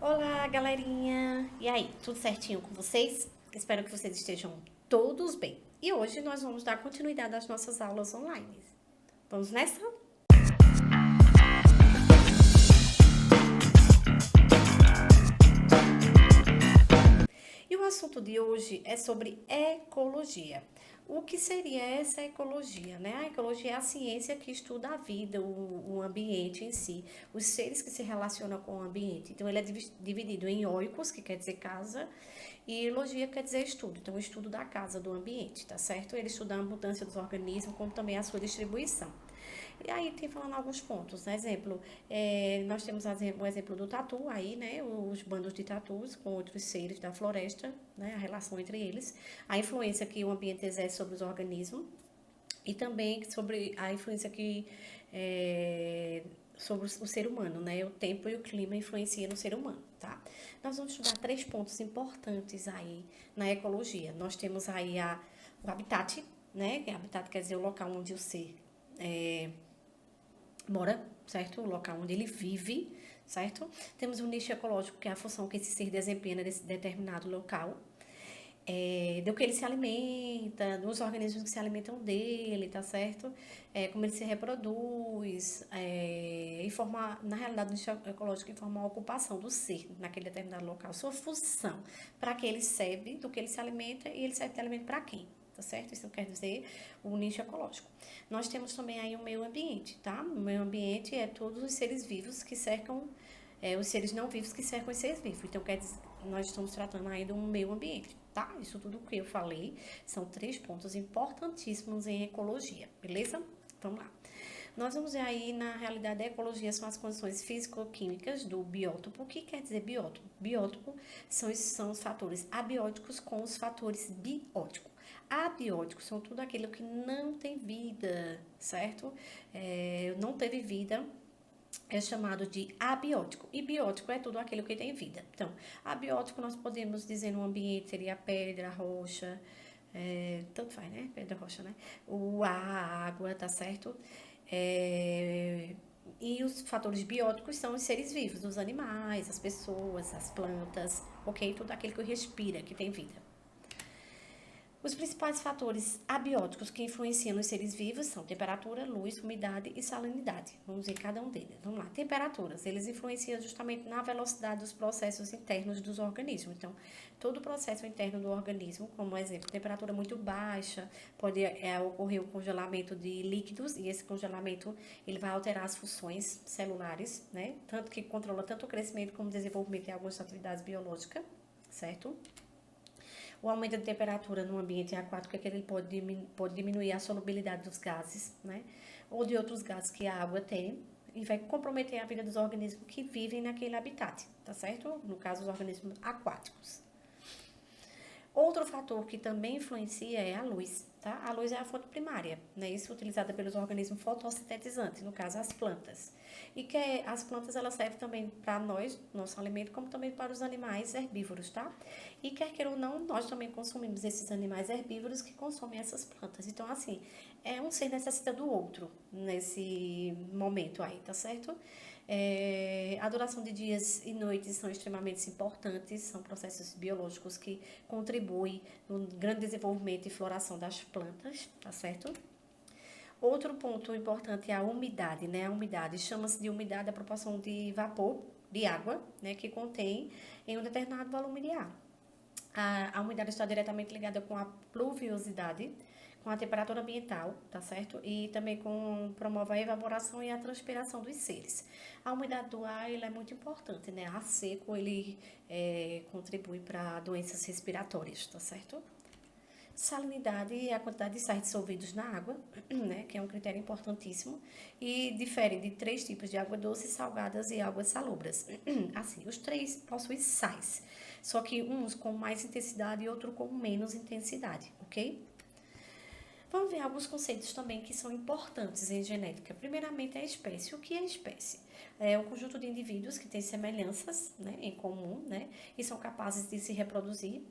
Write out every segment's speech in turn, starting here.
Olá, galerinha! E aí, tudo certinho com vocês? Espero que vocês estejam todos bem. E hoje nós vamos dar continuidade às nossas aulas online. Vamos nessa? E o assunto de hoje é sobre ecologia. O que seria essa ecologia, né? A ecologia é a ciência que estuda a vida, o ambiente em si, os seres que se relacionam com o ambiente. Então, ele é dividido em oikos, que quer dizer casa, e logia quer dizer estudo. Então, o estudo da casa, do ambiente, tá certo? Ele estuda a mudança dos organismos, como também a sua distribuição. E aí tem falando alguns pontos, né? Exemplo, nós temos o exemplo do tatu aí, né? Os bandos de tatus com outros seres da floresta, né? A relação entre eles, a influência que o ambiente exerce sobre os organismos e também sobre a influência que sobre o ser humano, né? O tempo e o clima influenciam no ser humano, tá? Nós vamos estudar três pontos importantes aí na ecologia. Nós temos aí o habitat, né? Habitat quer dizer o local onde o ser mora, certo? O local onde ele vive, certo? Temos o nicho ecológico, que é a função que esse ser desempenha nesse determinado local. Do que ele se alimenta, dos organismos que se alimentam dele, tá certo? Como ele se reproduz, na realidade, o nicho ecológico informa a ocupação do ser naquele determinado local, sua função, para que ele serve, do que ele se alimenta e ele serve de alimento para quem? Tá certo? Isso quer dizer o nicho ecológico. Nós temos também aí o meio ambiente, tá? O meio ambiente é todos os seres vivos que cercam, os seres não vivos que cercam os seres vivos. Então, quer dizer, nós estamos tratando aí do meio ambiente, tá? Isso tudo que eu falei são três pontos importantíssimos em ecologia, beleza? Vamos lá. Nós vamos ver aí, na realidade, a ecologia são as condições físico-químicas do biótopo. O que quer dizer biótopo? Biótopo são os fatores abióticos com os fatores bióticos. Abióticos são tudo aquilo que não tem vida, certo? Não teve vida, é chamado de abiótico. E biótico é tudo aquilo que tem vida. Então, abiótico nós podemos dizer no ambiente seria a pedra, a rocha, tanto faz, né? Pedra, rocha, né? A água, tá certo? E os fatores bióticos são os seres vivos, os animais, as pessoas, as plantas, ok? Tudo aquilo que respira, que tem vida. Os principais fatores abióticos que influenciam nos seres vivos são temperatura, luz, umidade e salinidade. Vamos ver cada um deles. Vamos lá. Temperaturas, eles influenciam justamente na velocidade dos processos internos dos organismos. Então, todo o processo interno do organismo, como exemplo, temperatura muito baixa, pode ocorrer o congelamento de líquidos e esse congelamento ele vai alterar as funções celulares, né? Tanto que controla tanto o crescimento como o desenvolvimento de algumas atividades biológicas, certo? O aumento de temperatura no ambiente aquático é que ele pode diminuir a solubilidade dos gases, né? Ou de outros gases que a água tem e vai comprometer a vida dos organismos que vivem naquele habitat, tá certo? No caso, os organismos aquáticos. Outro fator que também influencia é a luz, tá? A luz é a fonte primária, né? Isso utilizada pelos organismos fotossintetizantes, no caso as plantas. E que as plantas elas servem também para nós, nosso alimento, como também para os animais herbívoros, tá? E quer queira ou não, nós também consumimos esses animais herbívoros que consomem essas plantas. Então, assim, um ser necessita do outro nesse momento aí, tá certo? A duração de dias e noites são extremamente importantes, são processos biológicos que contribuem no grande desenvolvimento e floração das plantas, tá certo? Outro ponto importante é a umidade, né? A umidade chama-se de umidade a proporção de vapor de água, né, que contém em um determinado volume de ar. A umidade está diretamente ligada com a pluviosidade, com a temperatura ambiental, tá certo? E também promove a evaporação e a transpiração dos seres. A umidade do ar é muito importante, né? Ar seco, ele contribui para doenças respiratórias, tá certo? Salinidade é a quantidade de sais dissolvidos na água, né, que é um critério importantíssimo, e difere de três tipos de água doce, salgadas e águas salobras. Assim, os três possuem sais, só que uns com mais intensidade e outro com menos intensidade, ok? Vamos ver alguns conceitos também que são importantes em genética. Primeiramente, a espécie. O que é espécie? É um conjunto de indivíduos que têm semelhanças, né, em comum, né, e são capazes de se reproduzir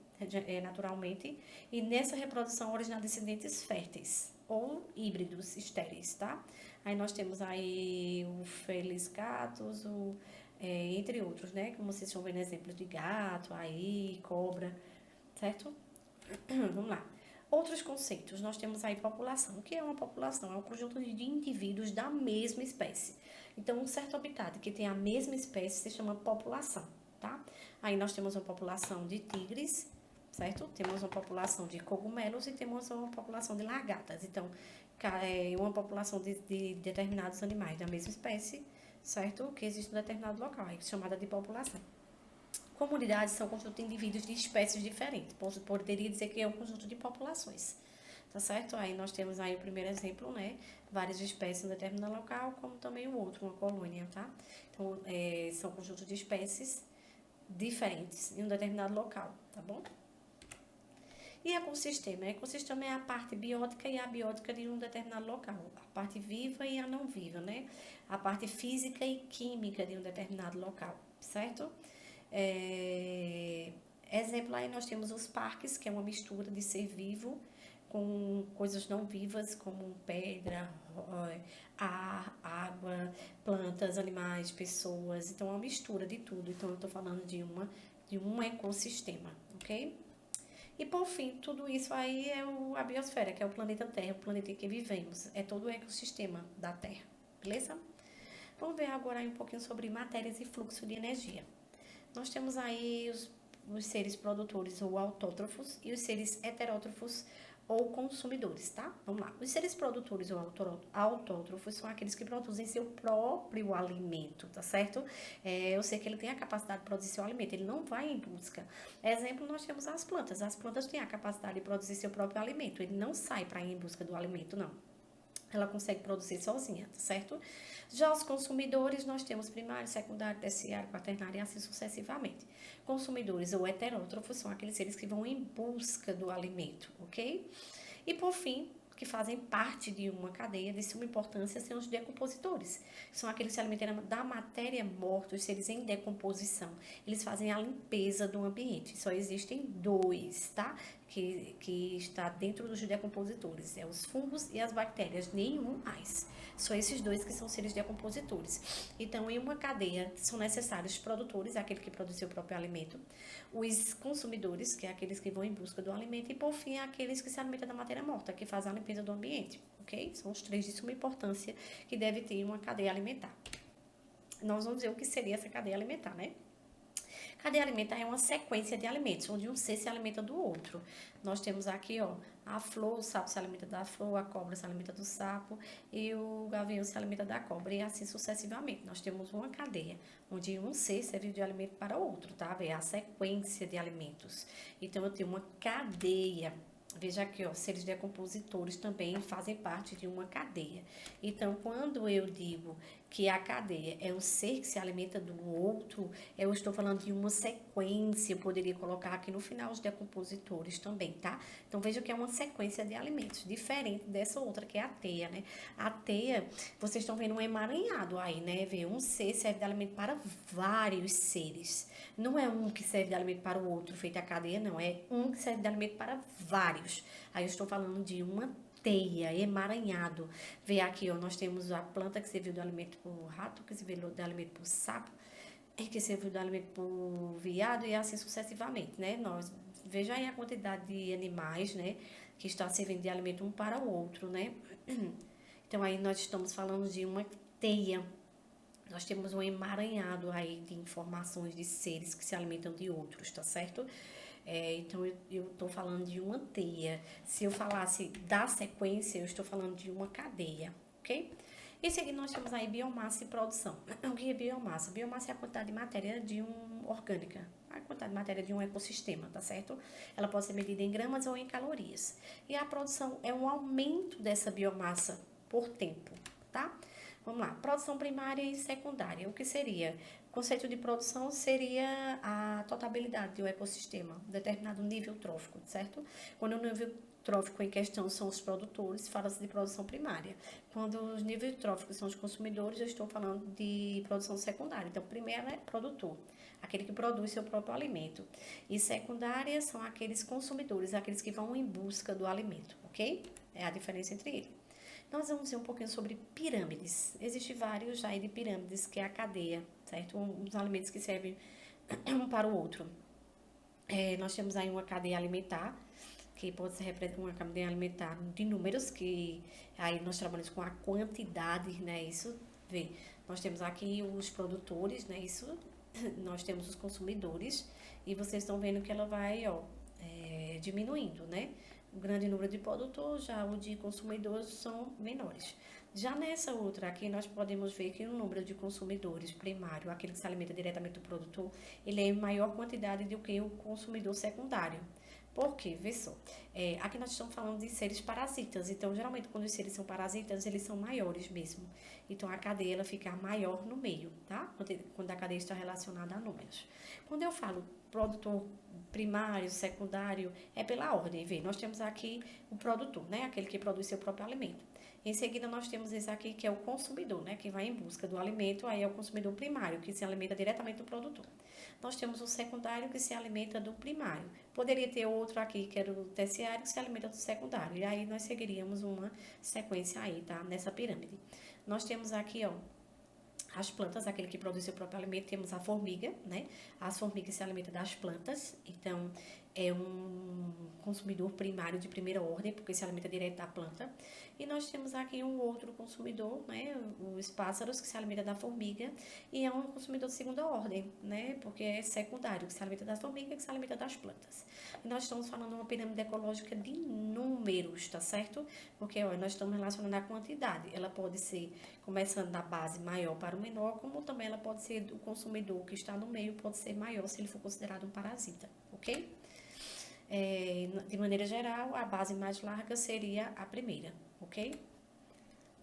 naturalmente, e nessa reprodução originar descendentes férteis ou híbridos estéreis, tá? Aí nós temos aí o Felis catus, entre outros, né? Como vocês estão vendo exemplos de gato, aí, cobra, certo? Vamos lá. Outros conceitos, nós temos aí população. O que é uma população? É um conjunto de indivíduos da mesma espécie. Então, um certo habitat que tem a mesma espécie se chama população, tá? Aí nós temos uma população de tigres, certo? Temos uma população de cogumelos e temos uma população de lagartas. Então, uma população de determinados animais da mesma espécie, certo? Que existe em um determinado local, é chamada de população. Comunidades são um conjunto de indivíduos de espécies diferentes. Poderia dizer que é um conjunto de populações. Tá certo? Aí nós temos aí o primeiro exemplo, né? Várias espécies em um determinado local, como também o outro, uma colônia, tá? Então, são conjuntos de espécies diferentes em um determinado local, tá bom? E ecossistema? Ecossistema é a parte biótica e abiótica de um determinado local. A parte viva e a não viva, né? A parte física e química de um determinado local, certo? Exemplo, aí nós temos os parques, que é uma mistura de ser vivo com coisas não vivas, como pedra, ar, água, plantas, animais, pessoas. Então, é uma mistura de tudo. Então, eu estou falando de um ecossistema, ok? E, por fim, tudo isso aí é a biosfera, que é o planeta Terra, o planeta em que vivemos. É todo o ecossistema da Terra, beleza? Vamos ver agora aí um pouquinho sobre matérias e fluxo de energia. Nós temos aí os seres produtores ou autótrofos e os seres heterótrofos ou consumidores, tá? Vamos lá. Os seres produtores ou autótrofos são aqueles que produzem seu próprio alimento, tá certo? Eu sei que ele tem a capacidade de produzir seu alimento, ele não vai em busca. Exemplo, nós temos as plantas. As plantas têm a capacidade de produzir seu próprio alimento, ele não sai para ir em busca do alimento, não. Ela consegue produzir sozinha, tá certo? Já os consumidores, nós temos primário, secundário, terciário, quaternário e assim sucessivamente. Consumidores ou heterótrofos são aqueles seres que vão em busca do alimento, ok? E por fim, que fazem parte de uma cadeia de suma importância são os decompositores. São aqueles que se alimentam da matéria morta, os seres em decomposição. Eles fazem a limpeza do ambiente. Só existem dois, tá? Que está dentro dos decompositores. É os fungos e as bactérias, nenhum mais. Só esses dois que são seres decompositores. Então, em uma cadeia, são necessários os produtores, aquele que produz seu próprio alimento, os consumidores, que é aqueles que vão em busca do alimento, e por fim, aqueles que se alimentam da matéria morta, que fazem a limpeza do ambiente, ok? São os três de suma importância que deve ter uma cadeia alimentar. Nós vamos ver o que seria essa cadeia alimentar, né? Cadeia alimentar é uma sequência de alimentos, onde um ser se alimenta do outro. Nós temos aqui, ó, a flor, o sapo se alimenta da flor, a cobra se alimenta do sapo e o gavião se alimenta da cobra e assim sucessivamente. Nós temos uma cadeia, onde um ser serve de alimento para o outro, tá? É a sequência de alimentos. Então, eu tenho uma cadeia. Veja aqui, ó, seres decompositores também fazem parte de uma cadeia. Então, quando eu digo que a cadeia é um ser que se alimenta do outro, eu estou falando de uma sequência, eu poderia colocar aqui no final os decompositores também, tá? Então, veja que é uma sequência de alimentos, diferente dessa outra, que é a teia, né? A teia, vocês estão vendo um emaranhado aí, né? Vê, um ser serve de alimento para vários seres. Não é um que serve de alimento para o outro, feito a cadeia, não. É um que serve de alimento para vários. Aí eu estou falando de uma teia, emaranhado. Vê aqui, ó, nós temos a planta que serviu de alimento para o rato, que serviu de alimento para o sapo, que serviu de alimento para o veado e assim sucessivamente, né? Veja aí a quantidade de animais, né, que está servindo de alimento um para o outro, né? Então, aí nós estamos falando de uma teia. Nós temos um emaranhado aí de informações de seres que se alimentam de outros, tá certo? Então, eu estou falando de uma teia. Se eu falasse da sequência, eu estou falando de uma cadeia, ok? Em seguida, nós temos aí biomassa e produção. O que é biomassa? Biomassa é a quantidade de matéria orgânica, a quantidade de matéria de um ecossistema, tá certo? Ela pode ser medida em gramas ou em calorias. E a produção é um aumento dessa biomassa por tempo, tá? Vamos lá, produção primária e secundária. O que seria? O conceito de produção seria a totabilidade do ecossistema, determinado nível trófico, certo? Quando o nível trófico em questão são os produtores, fala-se de produção primária. Quando os níveis tróficos são os consumidores, eu estou falando de produção secundária. Então, primeiro é produtor, aquele que produz seu próprio alimento. E secundária são aqueles consumidores, aqueles que vão em busca do alimento, ok? É a diferença entre eles. Nós vamos ver um pouquinho sobre pirâmides. Existem vários aí de pirâmides, que é a cadeia, certo? Uns alimentos que servem um para o outro. Nós temos aí uma cadeia alimentar, que pode ser uma cadeia alimentar de números, que aí nós trabalhamos com a quantidade, né? Isso, vê, nós temos aqui os produtores, né? Isso, nós temos os consumidores, e vocês estão vendo que ela vai, ó, diminuindo, né? O grande número de produtores, já o de consumidores são menores. Já nessa outra aqui, nós podemos ver que o número de consumidores primário, aquele que se alimenta diretamente do produtor, ele é em maior quantidade do que o consumidor secundário. Por quê? Vê só. Aqui nós estamos falando de seres parasitas. Então, geralmente, quando os seres são parasitas, eles são maiores mesmo. Então, a cadeia ela fica maior no meio, tá? Quando a cadeia está relacionada a números. Quando eu falo produtor primário, secundário, é pela ordem. Vê, nós temos aqui o produtor, né? Aquele que produz seu próprio alimento. Em seguida, nós temos esse aqui que é o consumidor, né? Que vai em busca do alimento, aí é o consumidor primário, que se alimenta diretamente do produtor. Nós temos o secundário, que se alimenta do primário. Poderia ter outro aqui, que era o terciário, que se alimenta do secundário. E aí, nós seguiríamos uma sequência aí, tá? Nessa pirâmide. Nós temos aqui, ó, as plantas, aquele que produz seu próprio alimento. Temos a formiga, né? As formigas se alimentam das plantas, então é um consumidor primário de primeira ordem, porque se alimenta direto da planta. E nós temos aqui um outro consumidor, né? Os pássaros, que se alimentam da formiga, e é um consumidor de segunda ordem, né? Porque é secundário, que se alimenta das formigas, que se alimenta das plantas. E nós estamos falando de uma pirâmide ecológica de números, tá certo? Porque, ó, nós estamos relacionando a quantidade. Ela pode ser começando da base maior para o menor, como também ela pode ser o consumidor que está no meio, pode ser maior se ele for considerado um parasita, ok? De maneira geral, a base mais larga seria a primeira, ok?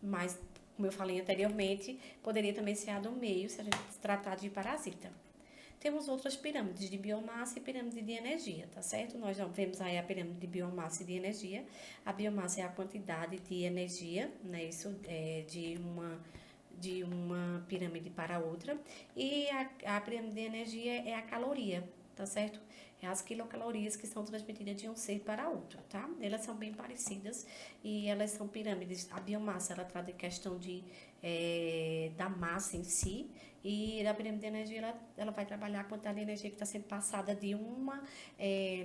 Mas, como eu falei anteriormente, poderia também ser a do meio, se a gente se tratar de parasita. Temos outras pirâmides de biomassa e pirâmide de energia, tá certo? Nós já vemos aí a pirâmide de biomassa e de energia. A biomassa é a quantidade de energia, né? Isso é de uma pirâmide para outra. E a pirâmide de energia é a caloria, tá certo? É as quilocalorias que são transmitidas de um ser para outro, tá? Elas são bem parecidas e elas são pirâmides. A biomassa, ela trata a questão da massa em si, e a pirâmide de energia, ela vai trabalhar a quantidade de energia que está sendo passada de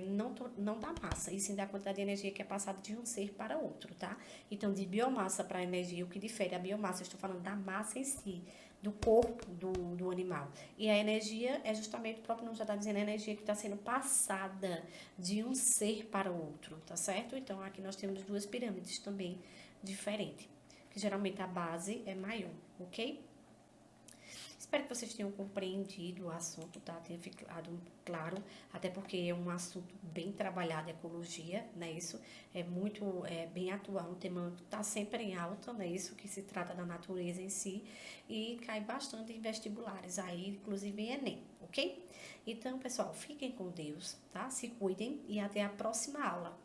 não da massa, e sim da quantidade de energia que é passada de um ser para outro, tá? Então, de biomassa para energia, o que difere a biomassa, eu estou falando da massa em si, do corpo do animal. E a energia é justamente, o próprio nome já está dizendo, a energia que está sendo passada de um ser para o outro, tá certo? Então, aqui nós temos duas pirâmides também diferentes, que geralmente a base é maior, ok? Espero que vocês tenham compreendido o assunto, tá? Tenha ficado claro, até porque é um assunto bem trabalhado, ecologia, né? Isso é bem atual, um tema que está sempre em alta, né? Isso que se trata da natureza em si, e cai bastante em vestibulares, aí inclusive em Enem, ok? Então, pessoal, fiquem com Deus, tá? Se cuidem e até a próxima aula.